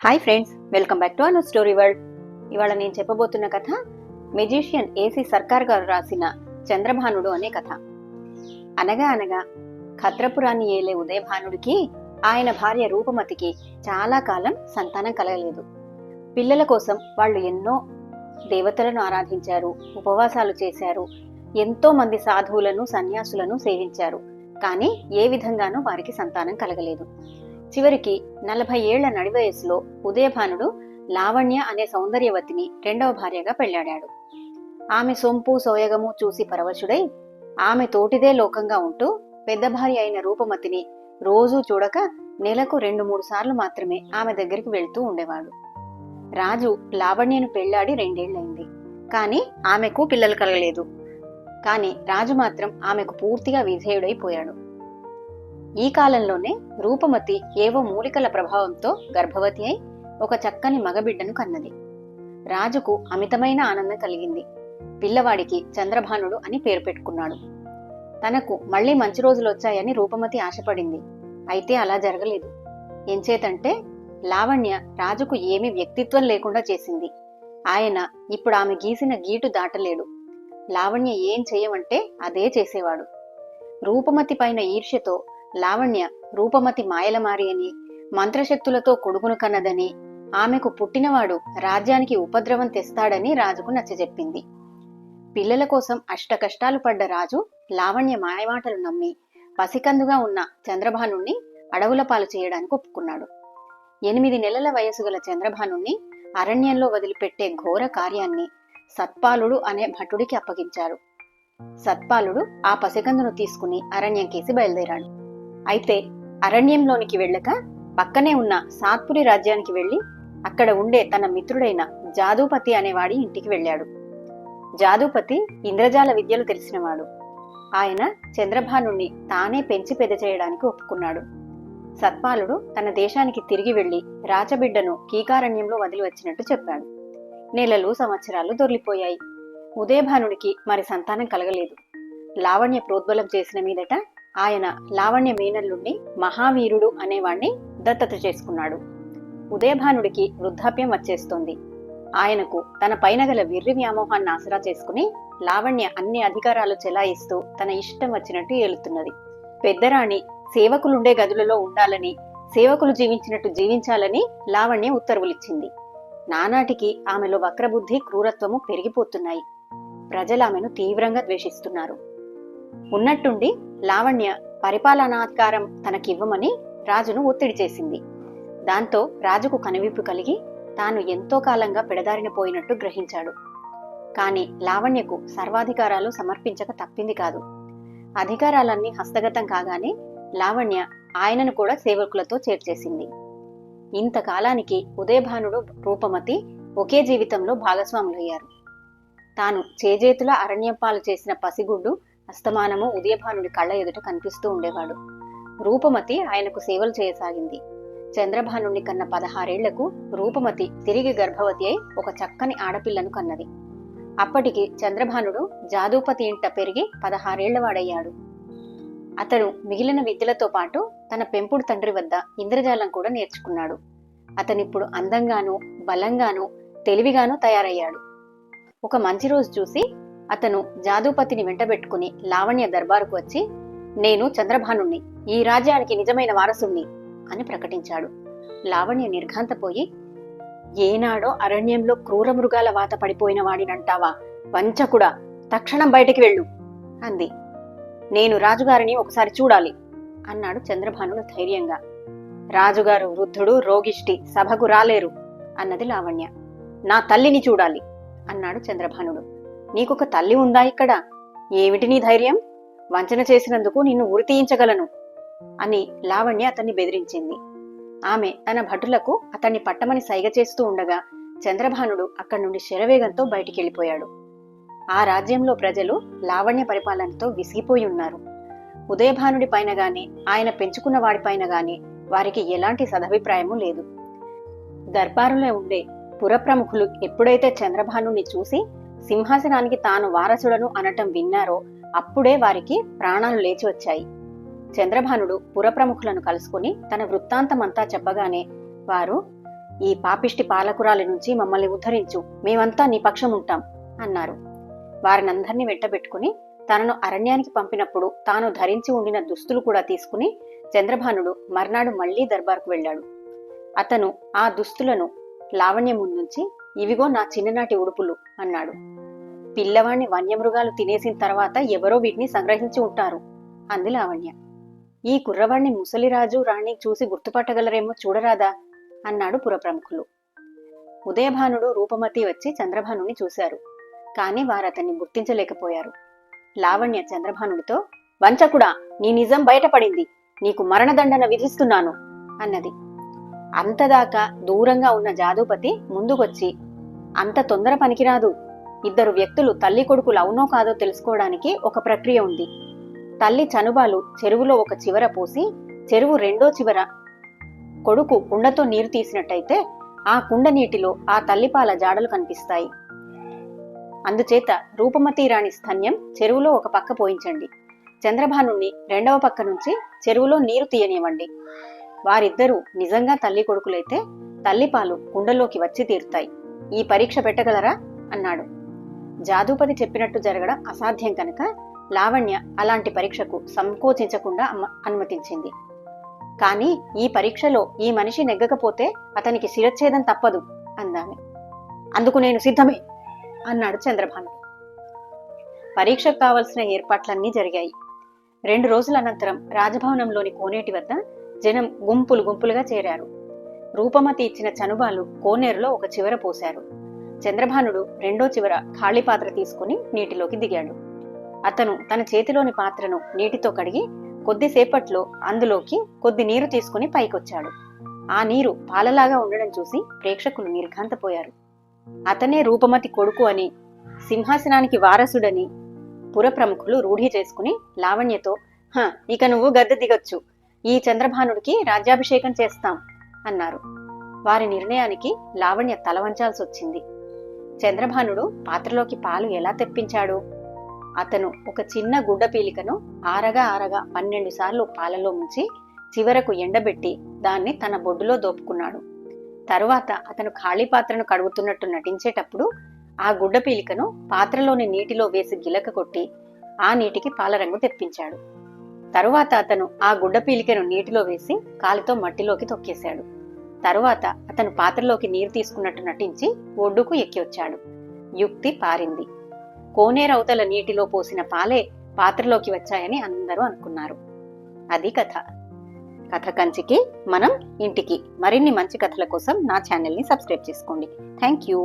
Hi friends, welcome back to Anu story world. ఇవాళ నేను చెప్పబోతున్న కథ మెజిషియన్ ఏసీ సర్కార్ గారు రాసిన చంద్రభానుడు అనే కథ. అనగా అనగా ఖత్రపురాన్ని ఏలే ఉదయభానుడికి ఆయన భార్య రూపమతికి చాలా కాలం సంతానం కలగలేదు. పిల్లల కోసం వాళ్ళు ఎన్నో దేవతలను ఆరాధించారు, ఉపవాసాలు చేశారు, ఎంతో మంది సాధువులను సన్యాసులను సేవించారు. కానీ ఏ విధంగానూ వారికి సంతానం కలగలేదు. చివరికి 40 ఏళ్ల నడి వయస్సులో ఉదయభానుడు లావణ్య అనే సౌందర్యవతిని రెండవ భార్యగా పెళ్లాడాడు. ఆమె సొంపు సోయగము చూసి పరవశుడై ఆమె తోటిదే లోకంగా ఉంటూ పెద్ద భార్య అయిన రూపమతిని రోజూ చూడక నెలకు 2-3 సార్లు మాత్రమే ఆమె దగ్గరికి వెళ్తూ ఉండేవాడు. రాజు లావణ్యను పెళ్లాడి 2 ఏళ్లైంది. కానీ ఆమెకు పిల్లలు కలగలేదు. కానీ రాజు మాత్రం ఆమెకు పూర్తిగా విధేయుడైపోయాడు. ఈ కాలంలోనే రూపమతి ఏవో మూలికల ప్రభావంతో గర్భవతి అయి ఒక చక్కని మగబిడ్డను కన్నది. రాజుకు అమితమైన ఆనందం కలిగింది. పిల్లవాడికి చంద్రభానుడు అని పేరు పెట్టుకున్నాడు. తనకు మళ్లీ మంచి రోజులు వచ్చాయని రూపమతి ఆశపడింది. అయితే అలా జరగలేదు. ఎంచేతంటే లావణ్య రాజుకు ఏమీ వ్యక్తిత్వం లేకుండా చేసింది. ఆయన ఇప్పుడు ఆమె గీసిన గీటు దాటలేడు. లావణ్య ఏం చేయమంటే అదే చేసేవాడు. రూపమతి పైన ఈర్ష్యతో లావణ్య రూపమతి మాయలమారి అని, మంత్రశక్తులతో కొడుకును కన్నదని, ఆమెకు పుట్టినవాడు రాజ్యానికి ఉపద్రవం తెస్తాడని రాజుకు నచ్చజెప్పింది. పిల్లల కోసం అష్టకష్టాలు పడ్డ రాజు లావణ్య మాయమాటలు నమ్మి పసికందుగా ఉన్న చంద్రభానుణ్ణి అడవుల పాలు చేయడానికి ఒప్పుకున్నాడు. 8 నెలల వయసు గల చంద్రభానుణ్ణి అరణ్యంలో వదిలిపెట్టే ఘోర కార్యాన్ని సత్పాలుడు అనే భటుడికి అప్పగించారు. సత్పాలుడు ఆ పసికందును తీసుకుని అరణ్యంకేసి బయలుదేరాడు. అయితే అరణ్యంలోనికి వెళ్ళక పక్కనే ఉన్న సాత్పురి రాజ్యానికి వెళ్లి అక్కడ ఉండే తన మిత్రుడైన జాదూపతి అనేవాడి ఇంటికి వెళ్ళాడు. జాదూపతి ఇంద్రజాల విద్యలు తెలిసినవాడు. ఆయన చంద్రభానుణ్ణి తానే పెంచి పెద్ద చేయడానికి ఒప్పుకున్నాడు. సత్పాలుడు తన దేశానికి తిరిగి వెళ్లి రాచబిడ్డను కీకారణ్యంలో వదిలి వచ్చినట్టు చెప్పాడు. నెలలు సంవత్సరాలు దొర్లిపోయాయి. ఉదయభానుడికి మరి సంతానం కలగలేదు. లావణ్య ప్రోద్బలం చేసిన మీదట ఆయన లావణ్య మేనల్లుణ్ణి మహావీరుడు అనేవాణ్ణి దత్తత చేసుకున్నాడు. ఉదయభానుడికి వృద్ధాప్యం వచ్చేస్తోంది. ఆయనకు తన పైన గల వెర్రి వ్యామోహాన్ని ఆసరా చేసుకుని లావణ్య అన్ని అధికారాలు చెలాయిస్తూ తన ఇష్టం వచ్చినట్టు ఏలుతున్నది. పెద్దరాణి సేవకులుండే గదులలో ఉండాలని, సేవకులు జీవించినట్టు జీవించాలని లావణ్య ఉత్తర్వులిచ్చింది. నానాటికి ఆమెలో వక్రబుద్ధి, క్రూరత్వము పెరిగిపోతున్నాయి. ప్రజలు ఆమెను తీవ్రంగా ద్వేషిస్తున్నారు. ఉన్నట్టుండి లావణ్య పరిపాలనాధికారం తనకివ్వమని రాజును ఒత్తిడి చేసింది. దాంతో రాజుకు కనువిప్పు కలిగి తాను ఎంతో కాలంగా పెడదారిన పోయినట్టు గ్రహించాడు. కాని లావణ్యకు సర్వాధికారాలు సమర్పించక తప్పింది కాదు. అధికారాలన్నీ హస్తగతం కాగానే లావణ్య ఆయనను కూడా సేవకులతో చేర్చేసింది. ఇంతకాలానికి ఉదయభానుడు, రూపమతి ఒకే జీవితంలో భాగస్వాములయ్యారు. తాను చేజేతుల అరణ్యపాలు చేసిన పసిగుడ్డు అస్తమానము ఉదయభానుడి కళ్ళ ఎదుట కనిపిస్తూ ఉండేవాడు. రూపమతి ఆయనకు సేవలు చేయసాగింది. చంద్రభానుణ్ణి కన్న 16 ఏళ్లకు రూపమతి తిరిగి గర్భవతి అయి ఒక చక్కని ఆడపిల్లను కన్నది. అప్పటికి చంద్రభానుడు జాదూపతి ఇంట పెరిగి 16 ఏళ్లవాడయ్యాడు. అతను మిగిలిన విద్యలతో పాటు తన పెంపుడు తండ్రి వద్ద ఇంద్రజాలం కూడా నేర్చుకున్నాడు. అతనిప్పుడు అందంగానూ, బలంగానూ, తెలివిగానూ తయారయ్యాడు. ఒక మంచి రోజు చూసి అతను జాదూపతిని వెంటబెట్టుకుని లావణ్య దర్బారుకు వచ్చి, నేను చంద్రభానుణ్ణి, ఈ రాజ్యానికి నిజమైన వారసుణ్ణి అని ప్రకటించాడు. లావణ్య నిర్ఘాంతపోయి, ఏనాడో అరణ్యంలో క్రూర మృగాల వాత పడిపోయిన వాడినంటావా? వంచకుడా, తక్షణం బయటికి వెళ్ళు అంది. నేను రాజుగారిని ఒకసారి చూడాలి అన్నాడు చంద్రభానుడు ధైర్యంగా. రాజుగారు వృద్ధుడు, రోగిష్టి, సభకు రాలేరు అన్నది లావణ్య. నా తల్లిని చూడాలి అన్నాడు చంద్రభానుడు. నీకొక తల్లి ఉందా ఇక్కడ? ఏమిటి నీ ధైర్యం? వంచన చేసినందుకు నిన్ను ఉరితీయించగలను అని లావణ్య అతన్ని బెదిరించింది. ఆమె తన భటులకు అతన్ని పట్టమని సైగ చేస్తూ ఉండగా చంద్రభానుడు అక్కడి నుండి శరవేగంతో బయటికెళ్లిపోయాడు. ఆ రాజ్యంలో ప్రజలు లావణ్య పరిపాలనతో విసిగిపోయి ఉన్నారు. ఉదయభానుడి పైన గాని, ఆయన పెంచుకున్న వాడిపైన గాని వారికి ఎలాంటి సదభిప్రాయము లేదు. దర్బారులో ఉండే పురప్రముఖులు ఎప్పుడైతే చంద్రభానుని చూసి సింహాసనానికి తాను వారసుడను అనటం విన్నారో అప్పుడే వారికి ప్రాణాలు లేచి వచ్చాయి. చంద్రభానుడు పురప్రముఖులను కలుసుకుని తన వృత్తాంతమంతా చెప్పగానే వారు ఈ పాపిష్టి పాలకురాలి నుంచి మమ్మల్ని ఉద్ధరించు, మేమంతా నీ పక్షం ఉంటాం అన్నారు. వారినందరినీ వెంటబెట్టుకుని తనను అరణ్యానికి పంపినప్పుడు తాను ధరించి ఉండిన దుస్తులు కూడా తీసుకుని చంద్రభానుడు మర్నాడు మళ్లీ దర్బార్కు వెళ్ళాడు. అతను ఆ దుస్తులను లావణ్య ముందుంచి, ఇవిగో నా చిన్ననాటి ఉడుపులు అన్నాడు. పిల్లవాణ్ణి వన్యమృగాలు తినేసిన తర్వాత ఎవరో వీటిని సంగ్రహించి ఉంటారు అంది లావణ్య. ఈ కుర్రవాణ్ణి ముసలిరాజు రాణి చూసి గుర్తుపట్టగలరేమో చూడరాదా అన్నాడు పురప్రముఖులు. ఉదయభానుడు రూపమతి వచ్చి చంద్రభానుని చూశారు. కాని వారతన్ని గుర్తించలేకపోయారు. లావణ్య చంద్రభానుడితో, వంచకుడా, నీ నిజం బయటపడింది, నీకు మరణదండన విధిస్తున్నాను అన్నది. అంతదాకా దూరంగా ఉన్న జాదూపతి ముందుకొచ్చి, అంత తొందర పనికిరాదు. ఇద్దరు వ్యక్తులు తల్లి కొడుకులు అవునో కాదో తెలుసుకోవడానికి ఒక ప్రక్రియ ఉంది. తల్లి చనుబాలు చెరువులో ఒక చివర పోసి చెరువు రెండో చివర కొడుకు కుండతో నీరు తీసినట్టయితే ఆ కుండ నీటిలో ఆ తల్లిపాల జాడలు కనిపిస్తాయి. అందుచేత రూపమతి రాణి స్తన్యం చెరువులో ఒక పక్క పోయించండి. చంద్రభానుణ్ణి రెండవ పక్క నుంచి చెరువులో నీరు తీయనివ్వండి. వారిద్దరూ నిజంగా తల్లి కొడుకులైతే తల్లిపాలు కుండలోకి వచ్చి తీరుతాయి. ఈ పరీక్ష పెట్టగలరా అన్నాడు. జాదూపతి చెప్పినట్టు జరగడం అసాధ్యం కనుక లావణ్య అలాంటి పరీక్షకు సంకోచించకుండా అనుమతించింది. కాని ఈ పరీక్షలో ఈ మనిషి నెగ్గకపోతే అతనికి శిరచ్ఛేదం తప్పదు అందామె. అందుకు నేను సిద్ధమే అన్నాడు చంద్రభానుడు. పరీక్షకు కావలసిన ఏర్పాట్లన్నీ జరిగాయి. 2 రోజుల అనంతరం రాజభవనంలోని కోనేటి వద్ద జనం గుంపులు గుంపులుగా చేరారు. రూపమతి ఇచ్చిన చనుబాలు కోనేరులో ఒక చివర పోశారు. చంద్రభానుడు రెండో చివర ఖాళీ పాత్ర తీసుకుని నీటిలోకి దిగాడు. అతను తన చేతిలోని పాత్రను నీటితో కడిగి కొద్దిసేపట్లో అందులోకి కొద్ది నీరు తీసుకుని పైకొచ్చాడు. ఆ నీరు పాలలాగా ఉండడం చూసి ప్రేక్షకులు నిర్ఘాంతపోయారు. అతనే రూపమతి కొడుకు అని, సింహాసనానికి వారసుడని పురప్రముఖులు రూఢి చేసుకుని లావణ్యతో, ఇక నువ్వు గద్దె దిగొచ్చు, ఈ చంద్రభానుడికి రాజ్యాభిషేకం చేస్తాం అన్నారు. వారి నిర్ణయానికి లావణ్య తల వంచాల్సి వచ్చింది. చంద్రభానుడు పాత్రలోకి పాలు ఎలా తెప్పించాడు? అతను ఒక చిన్న గుడ్డ పీలికను ఆరగా 12 సార్లు పాలలో ముంచి చివరకు ఎండబెట్టి దాన్ని తన బొడ్డులో దోపుకున్నాడు. తరువాత అతను ఖాళీ పాత్రను కడుగుతున్నట్టు నటించేటప్పుడు ఆ గుడ్డ పీలికను పాత్రలోని నీటిలో వేసి గిలక కొట్టి ఆ నీటికి పాలరంగు తెప్పించాడు. తరువాత అతను ఆ గుడ్డ పీలికను నీటిలో వేసి కాలితో మట్టిలోకి తొక్కేశాడు. తరువాత అతను పాత్రలోకి నీరు తీసుకున్నట్టు నటించి ఒడ్డుకు ఎక్కి వచ్చాడు. యుక్తి పారింది. కోనేరవతల నీటిలో పోసిన పాలే పాత్రలోకి వచ్చాయని అందరూ అనుకున్నారు. అది కథ. కథ కంచికి మనం ఇంటికి. మరిన్ని మంచి కథల కోసం నా ఛానల్ని సబ్స్క్రైబ్ చేసుకోండి. Thank you.